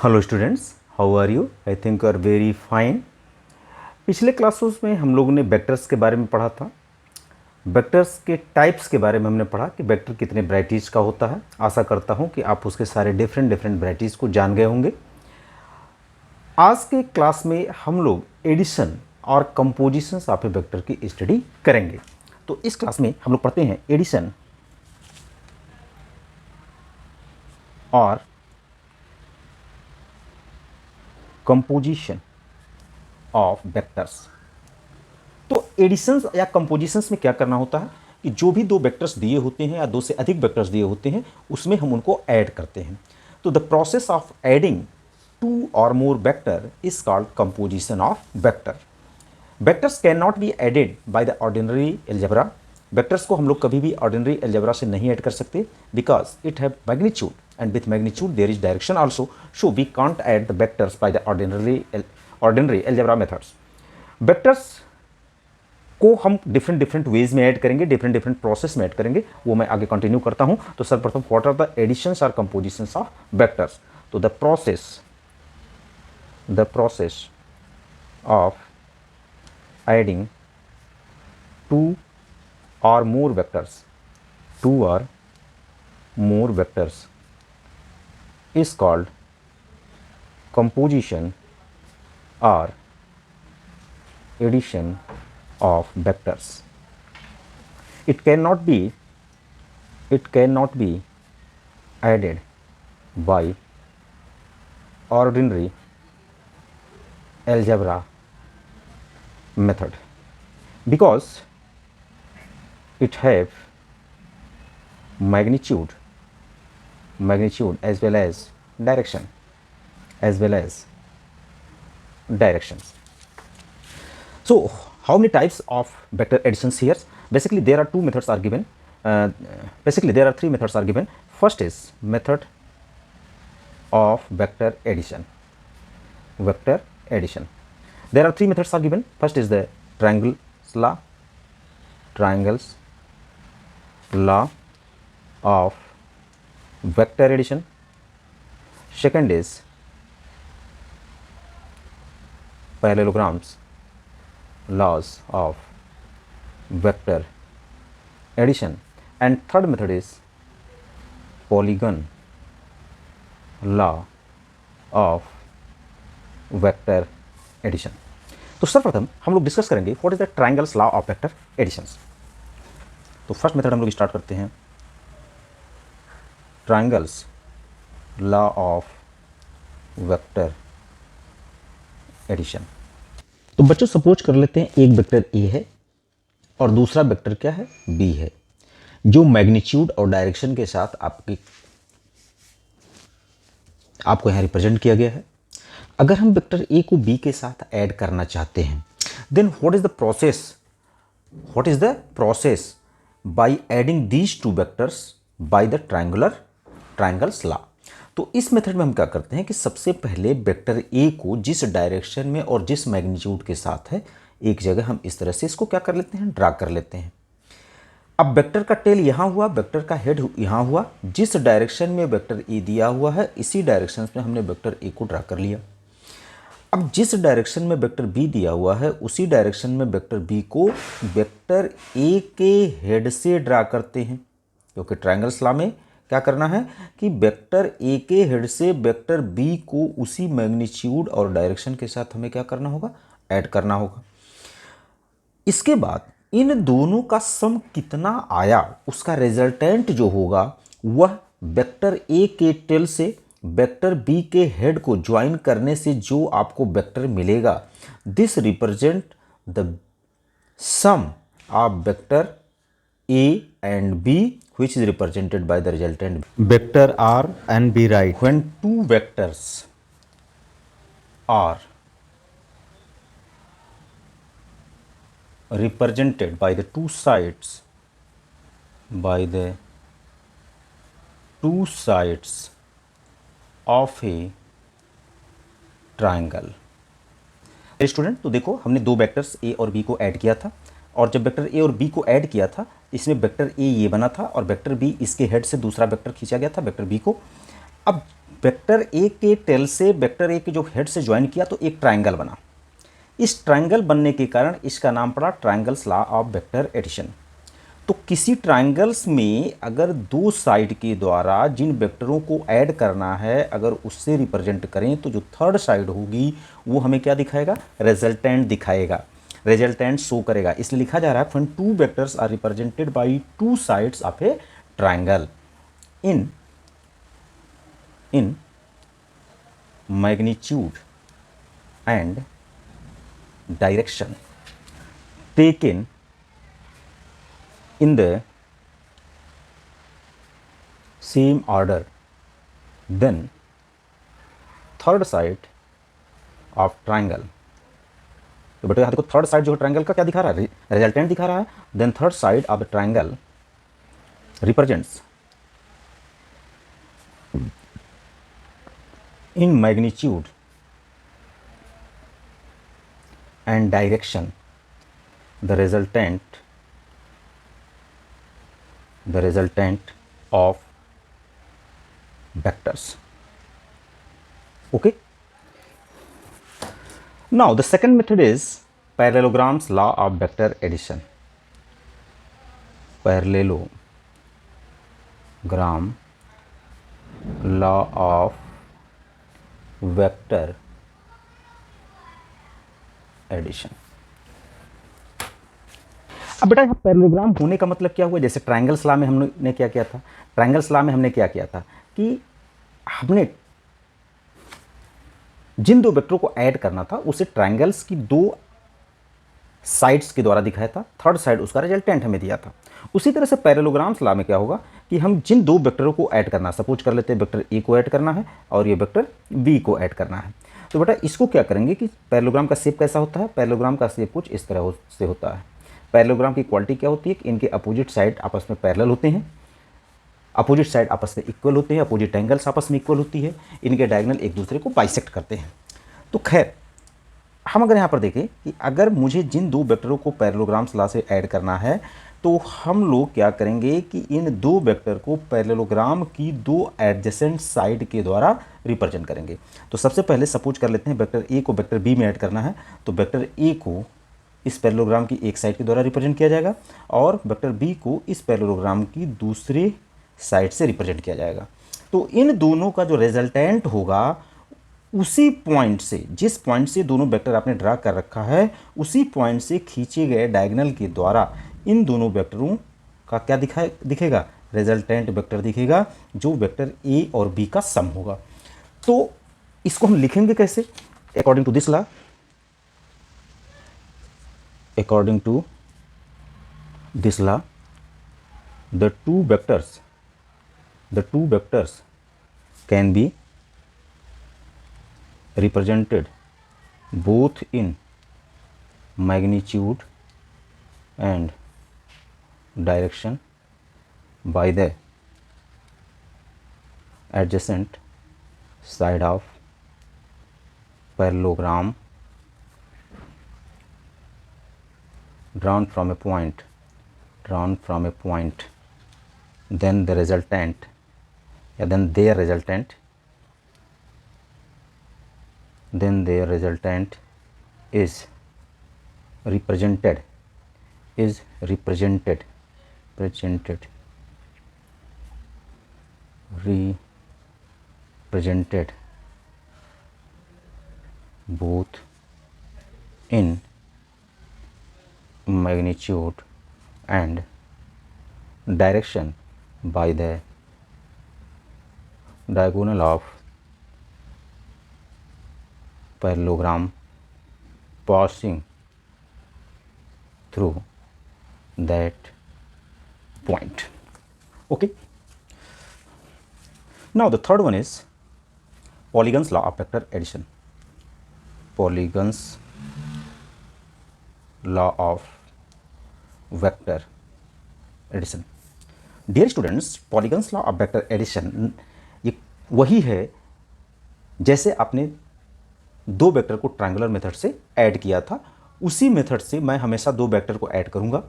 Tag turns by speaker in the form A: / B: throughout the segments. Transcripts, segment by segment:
A: Hello students, how are you? I think you are very fine. पिछले classes में हम लोगों ने वेक्टर्स के बारे में पढ़ा था। वेक्टर्स के टाइप्स के बारे में हमने पढ़ा कि वेक्टर कितने वैरायटीज का होता है। आशा करता हूं कि आप उसके सारे डिफरेंट वैरायटीज़ को जान गए होंगे। आज के क्लास में हम लोग एडिशन और कंपोजिशंस ऑफ ए वेक्टर की स्टडी करेंगे। तो इस क्लास में हम लोग पढ़ते हैं एडिशन और कंपोजिशन ऑफ वेक्टर्स। तो एडिशंस या कंपोजिशंस में क्या करना होता है कि जो भी दो वेक्टर्स दिए होते हैं या दो से अधिक वेक्टर्स दिए होते हैं उसमें हम उनको ऐड करते हैं। तो the process of adding two और more vector is called composition of vector. Vectors can not be added by the ordinary algebra. Vectors को हम लोग कभी भी ऑर्डिनरी एल्जेब्रा से नहीं ऐड कर सकते because it have magnitude and with magnitude there is direction also, so we can't add the vectors by the ordinary algebra methods. Vectors को हम डिफरेंट वेज में ऐड करेंगे, डिफरेंट प्रोसेस में add करेंगे, वो मैं आगे कंटिन्यू करता हूं। तो सर्वप्रथम व्हाट आर द एडिशंस और कंपोजिशंस ऑफ वेक्टर्स। तो the process of adding two और more vectors is called composition or addition of vectors. It cannot be added by ordinary algebra method because it have magnitude as well as directions. So how many types of vector additions here? Basically there are three methods are given. First is method of vector addition. There are three methods are given. First is the triangles law of vector addition. Second is parallelograms laws of vector addition, and third method is polygon law of vector addition. तो सर्वप्रथम हम लोग discuss करेंगे what is the triangles law of vector additions. तो first method हम लोग start करते हैं triangles law of vector addition। तो बच्चों सपोज कर लेते हैं एक वेक्टर ए है और दूसरा वेक्टर क्या है, बी है, जो मैग्नीट्यूड और डायरेक्शन के साथ आपको यहां रिप्रेजेंट किया गया है। अगर हम वेक्टर ए को बी के साथ ऐड करना चाहते हैं then what is the process by adding these two vectors by the triangles law. तो इस मेथड में हम क्या करते हैं कि सबसे पहले वेक्टर ए को जिस डायरेक्शन में और जिस मैग्नीट्यूड के साथ है एक जगह हम इस तरह से इसको क्या कर लेते हैं, ड्रा कर लेते हैं। अब वेक्टर का टेल यहां हुआ, वेक्टर का हेड यहां हुआ, जिस डायरेक्शन में वेक्टर ए दिया हुआ है इसी डायरेक्शन में हमने वेक्टर ए को ड्रा कर लिया। अब जिस डायरेक्शन में वेक्टर बी दिया हुआ है उसी डायरेक्शन में वेक्टर बी को वेक्टर ए के हेड से ड्रा करते हैं, क्योंकि ट्रायंगल्स लॉ में क्या करना है कि वेक्टर ए के हेड से वेक्टर बी को उसी मैग्नीट्यूड और डायरेक्शन के साथ हमें क्या करना होगा, ऐड करना होगा। इसके बाद इन दोनों का सम कितना आया उसका रिजल्टेंट जो होगा वह वेक्टर ए के टेल से वेक्टर बी के हेड को ज्वाइन करने से जो आपको वेक्टर मिलेगा, this represent the sum of vector A and B which is represented by the resultant vector R and B, right? When two vectors are represented by the two sides of a triangle। Student तो देखो हमने दो vectors A और B को add किया था और जब वेक्टर ए और बी को ऐड किया था इसमें वेक्टर ए ये बना था और वेक्टर बी इसके हेड से दूसरा वेक्टर खींचा गया था वेक्टर बी को। अब वेक्टर ए के टेल से वेक्टर ए के जो हेड से ज्वाइन किया तो एक ट्राइंगल बना। इस ट्राइंगल बनने के कारण इसका नाम पड़ा triangles law of vector addition. तो किसी ट्राइंगल्स में अगर दो साइड के द्वारा जिन वेक्टरों को ऐड करना है अगर उससे रिप्रेजेंट करें तो जो थर्ड साइड होगी वो हमें क्या दिखाएगा, रिजल्टेंट दिखाएगा, रिजल्टेंट शो करेगा। इसलिए लिखा जा रहा है when two vectors are represented by two sides of a triangle in magnitude and direction taken in the same order, then third side of triangle, तो बेटा यहाँ देखो थर्ड साइड जो है ट्राइंगल का क्या दिखा रहा है, रिजल्टेंट दिखा रहा है। Then third side of the triangle represents in magnitude and direction the resultant of vectors. Okay, now the second method is parallelograms law of vector addition. Parallelogram law of vector addition. अब बेटा यहाँ parallelogram होने का मतलब क्या हुआ, जैसे triangles law में हमने क्या किया था, ट्राइंगल्स लॉ में हमने क्या किया था कि हमने जिन दो वेक्टरों को ऐड करना था उसे ट्राइंगल्स की दो साइड्स के द्वारा दिखाया था, थर्ड साइड उसका रिजल्टेंट हमें दिया था। उसी तरह से पैरेललोग्राम्स लॉ में क्या होगा कि हम जिन दो वेक्टरों को ऐड करना, सपोज कर लेते हैं वेक्टर ए को ऐड करना है और ये वेक्टर बी को ऐड करना है, तो बेटा इसको क्या करेंगे कि पैरेललोग्राम का शेप कैसा होता है, पैरेललोग्राम का शेप कुछ इस तरह से होता है। पैरेललोग्राम की क्वालिटी क्या होती है कि इनके अपोजिट साइड आपस में पैरेलल होते हैं, अपोजिट साइड आपस में इक्वल होते हैं, अपोजिट एंगल्स आपस में इक्वल होती है, इनके डायगोनल एक दूसरे को बाइसेक्ट करते हैं। तो खैर हम अगर यहाँ पर देखें कि अगर मुझे जिन दो वेक्टरों को पैरेललोग्राम्स लॉ से ऐड करना है तो हम लोग क्या करेंगे कि इन दो वेक्टर को पैरेललोग्राम की दो एडजेसेंट साइड के द्वारा रिप्रेजेंट करेंगे। तो सबसे पहले सपोज कर लेते हैं वेक्टर ए को वेक्टर बी में ऐड करना है, तो वेक्टर ए को इस पैरेललोग्राम की एक साइड के द्वारा रिप्रेजेंट किया जाएगा और वेक्टर बी को इस पैरेललोग्राम की दूसरे साइड से रिप्रेजेंट किया जाएगा। तो इन दोनों का जो रिजल्टेंट होगा उसी पॉइंट से, जिस पॉइंट से दोनों वेक्टर आपने ड्रा कर रखा है उसी पॉइंट से खींचे गए डायगोनल के द्वारा इन दोनों वेक्टरों का क्या दिखेगा, रिजल्टेंट वेक्टर दिखेगा जो वेक्टर ए और बी का सम होगा। तो इसको हम लिखेंगे कैसे, according to this law, according to this law the two vectors can be represented both in magnitude and direction by the adjacent side of parallelogram drawn from a point, then the resultant, then their resultant is represented both in magnitude and direction by the diagonal of parallelogram passing through that point. Okay, now the third one is Polygon's law of vector addition. Polygon's law of vector addition. Dear students, Polygon's law of vector addition ये वही है जैसे आपने दो vector को triangular method से add किया था, उसी मेथड से मैं हमेशा दो वेक्टर को ऐड करूंगा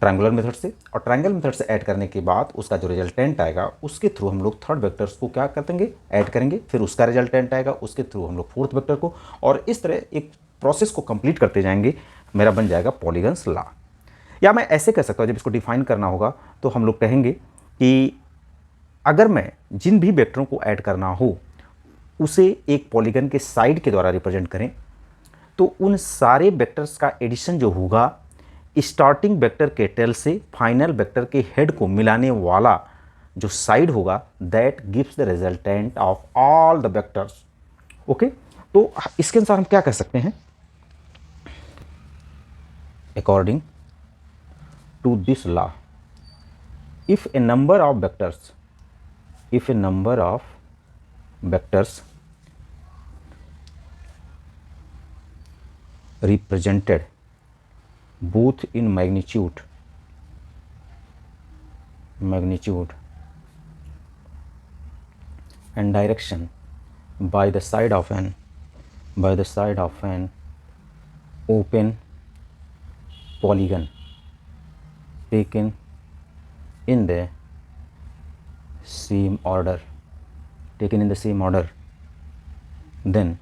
A: ट्रायंगुलर मेथड से, और ट्रायंगल मेथड से ऐड करने के बाद उसका जो रिजल्टेंट आएगा उसके थ्रू हम लोग थर्ड वेक्टर्स को क्या कर देंगे, ऐड करेंगे, फिर उसका रिजल्टेंट आएगा उसके थ्रू हम लोग फोर्थ वेक्टर को, और इस तरह एक प्रोसेस को कंप्लीट करते जाएंगे, मेरा बन जाएगा पॉलीगन्स लॉ। या मैं ऐसे कह सकता हूँ, जब इसको डिफाइन करना होगा तो हम लोग कहेंगे कि अगर मैं जिन भी वेक्टरों को ऐड करना हो उसे एक पॉलीगन के साइड के द्वारा रिप्रेजेंट करें, तो उन सारे वेक्टर्स का एडिशन जो होगा स्टार्टिंग वेक्टर के टेल से फाइनल वेक्टर के हेड को मिलाने वाला जो साइड होगा, that gives the resultant of all the vectors. Okay, तो इसके अनुसार हम क्या कह सकते हैं, according to this law, if a number of vectors represented both in magnitude and direction by the side of an open polygon taken in the same order, then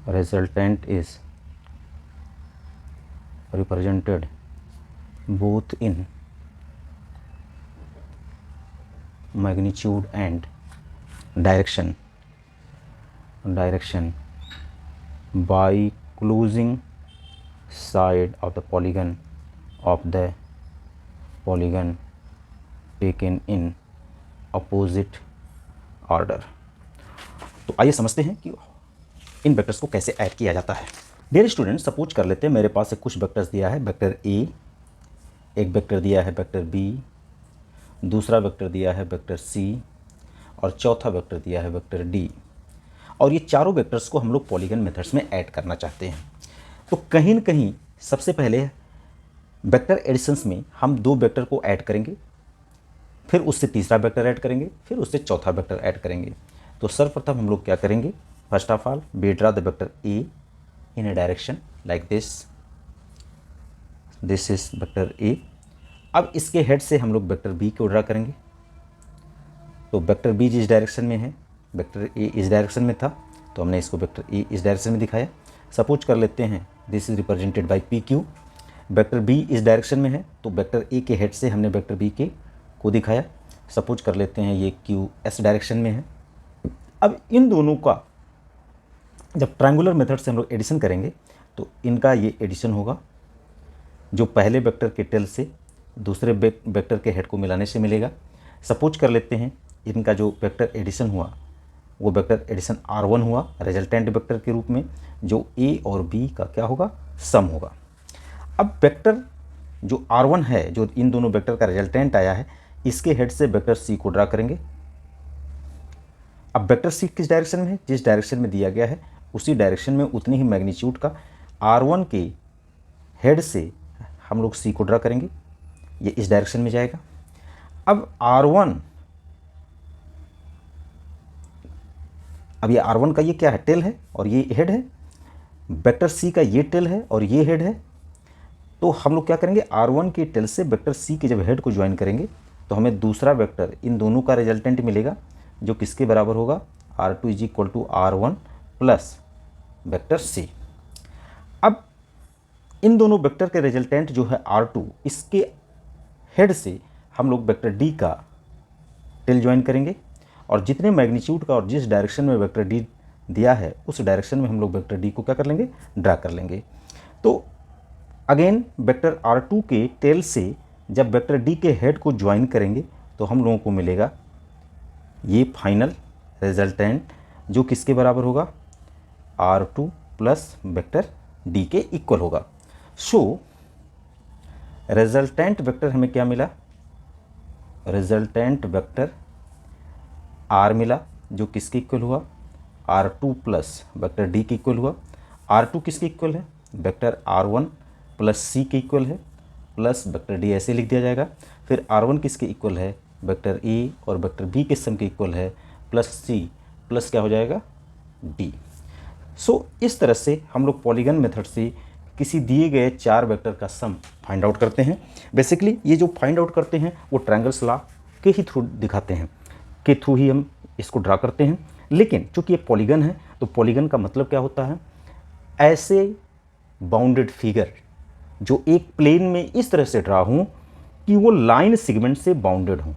A: resultant is represented both in magnitude and direction by closing side of the polygon taken in opposite order। तो आइए समझते हैं कि इन vectors को कैसे add किया जाता है। डियर स्टूडेंट, सपोज कर लेते हैं मेरे पास कुछ वेक्टर्स दिया है, वेक्टर ए, एक वेक्टर दिया है वेक्टर बी, दूसरा वेक्टर दिया है वेक्टर सी, और चौथा वेक्टर दिया है वेक्टर डी, और ये चारों वेक्टर्स को हम लोग पॉलीगन मेथड्स में ऐड करना चाहते हैं। तो कहीं न कहीं सबसे पहले वेक्टर एडिशंस में हम दो वेक्टर को ऐड करेंगे, फिर उससे तीसरा वेक्टर ऐड करेंगे, फिर उससे चौथा वेक्टर ऐड करेंगे। तो सर्वप्रथम हम लोग क्या करेंगे, first of all we draw the vector A in a direction like this is vector A। अब इसके हेड से हम लोग वेक्टर B को ड्रा करेंगे। तो वेक्टर B जिस डायरेक्शन में है, वेक्टर A इस डायरेक्शन में था, तो हमने इसको वेक्टर A इस डायरेक्शन में दिखाया। सपोज कर लेते हैं this is represented by PQ, vector B इस डायरेक्शन में है, तो वेक्टर A के हेड से हमने वेक्टर B के को दिखाया। सपोज कर लेते हैं ये Q S डायरेक्शन में है। अब इन दोनों का जब ट्रायंगुलर मेथड से हम लोग एडिशन करेंगे तो इनका ये एडिशन होगा, जो पहले वेक्टर के टेल से दूसरे वेक्टर के हेड को मिलाने से मिलेगा। सपोज कर लेते हैं इनका जो वेक्टर एडिशन हुआ वो वेक्टर एडिशन R1 हुआ रिजल्टेंट वेक्टर के रूप में, जो A और B का क्या होगा, सम होगा। अब वेक्टर जो R1 है, जो इन दोनों वेक्टर का रिजल्टेंट आया है, इसके हेड से वेक्टर C को ड्रा करेंगे। अब वेक्टर C किस डायरेक्शन में है, जिस डायरेक्शन में दिया गया है उसी डायरेक्शन में उतनी ही मैग्नीट्यूड का R1 के हेड से हम लोग C को ड्रा करेंगे, ये इस डायरेक्शन में जाएगा। अब ये R1 का ये क्या है, टेल है और ये हेड है, वेक्टर C का ये टेल है और ये हेड है। तो हम लोग क्या करेंगे, R1 के टेल से वेक्टर C के जब हेड को ज्वाइन करेंगे तो हमें दूसरा वेक्टर इन दोनों का रिजल्टेंट मिलेगा, जो किसके बराबर होगा, R2 is equal to R1 plus vector C। अब इन दोनों वेक्टर के रिजल्टेंट जो है R2, इसके हेड से हम लोग वेक्टर D का टेल ज्वाइन करेंगे, और जितने मैग्नीट्यूड का और जिस डायरेक्शन में वेक्टर D दिया है उस डायरेक्शन में हम लोग वेक्टर D को क्या कर लेंगे, ड्रा कर लेंगे। तो अगेन वेक्टर R2 के टेल से जब वेक्टर D के हेड को ज्वाइन करेंगे तो हम लोगों को मिलेगा ये फाइनल रिजल्टेंट, जो किसके बराबर होगा, R2 प्लस वेक्टर D के इक्वल होगा। सो रिजल्टेंट वेक्टर हमें क्या मिला, रिजल्टेंट वेक्टर R मिला, जो किसके इक्वल हुआ, R2 प्लस वेक्टर D के इक्वल हुआ। R2 किसके इक्वल है, वेक्टर R1 प्लस C के इक्वल है, प्लस वेक्टर D ऐसे लिख दिया जाएगा। फिर R1 किसके इक्वल है, वेक्टर A और वेक्टर B के सम के इक्वल है, प्लस C प्लस क्या हो जाएगा, D। सो इस तरह से हम लोग पॉलीगन मेथड से किसी दिए गए 4 वेक्टर का सम फाइंड आउट करते हैं। बेसिकली ये जो फाइंड आउट करते हैं वो ट्रायंगल्स लॉ के ही थ्रू दिखाते हैं, के थ्रू ही हम इसको ड्रा करते हैं। लेकिन चूंकि ये पॉलीगन है तो पॉलीगन का मतलब क्या होता है, ऐसे बाउंडेड फिगर जो एक प्लेन में इस तरह से ड्रा हों कि वो लाइन सेगमेंट से बाउंडेड हों।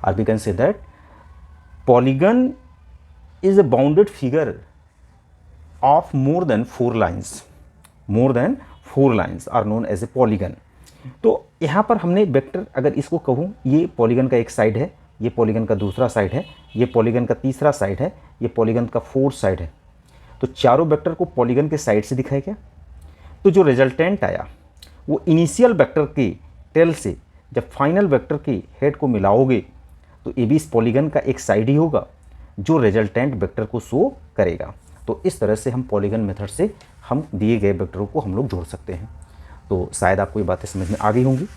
A: और we can say that polygon is a bounded figure of more than 4 lines, more than 4 lines are known as a polygon. तो यहाँ पर हमने वेक्टर, अगर इसको कहूँ, ये पॉलीगन का एक साइड है, ये पॉलीगन का दूसरा साइड है, ये पॉलीगन का तीसरा साइड है, ये पॉलीगन का 4th साइड है। तो चारों वेक्टर को पॉलीगन के साइड से दिखाया गया। तो जो रिजल्टेंट आया वो इनिशियल वेक्टर के टेल से जब फाइनल वेक्टर के हेड को मिलाओगे तो ये भी इस पॉलीगन का एक साइड ही होगा जो रिजल्टेंट वेक्टर को शो करेगा। तो इस तरह से हम पॉलीगन मेथड से हम दिए गए वेक्टरों को हम लोग जोड़ सकते हैं। तो शायद आपको ये बातें समझ में आ गई होंगी।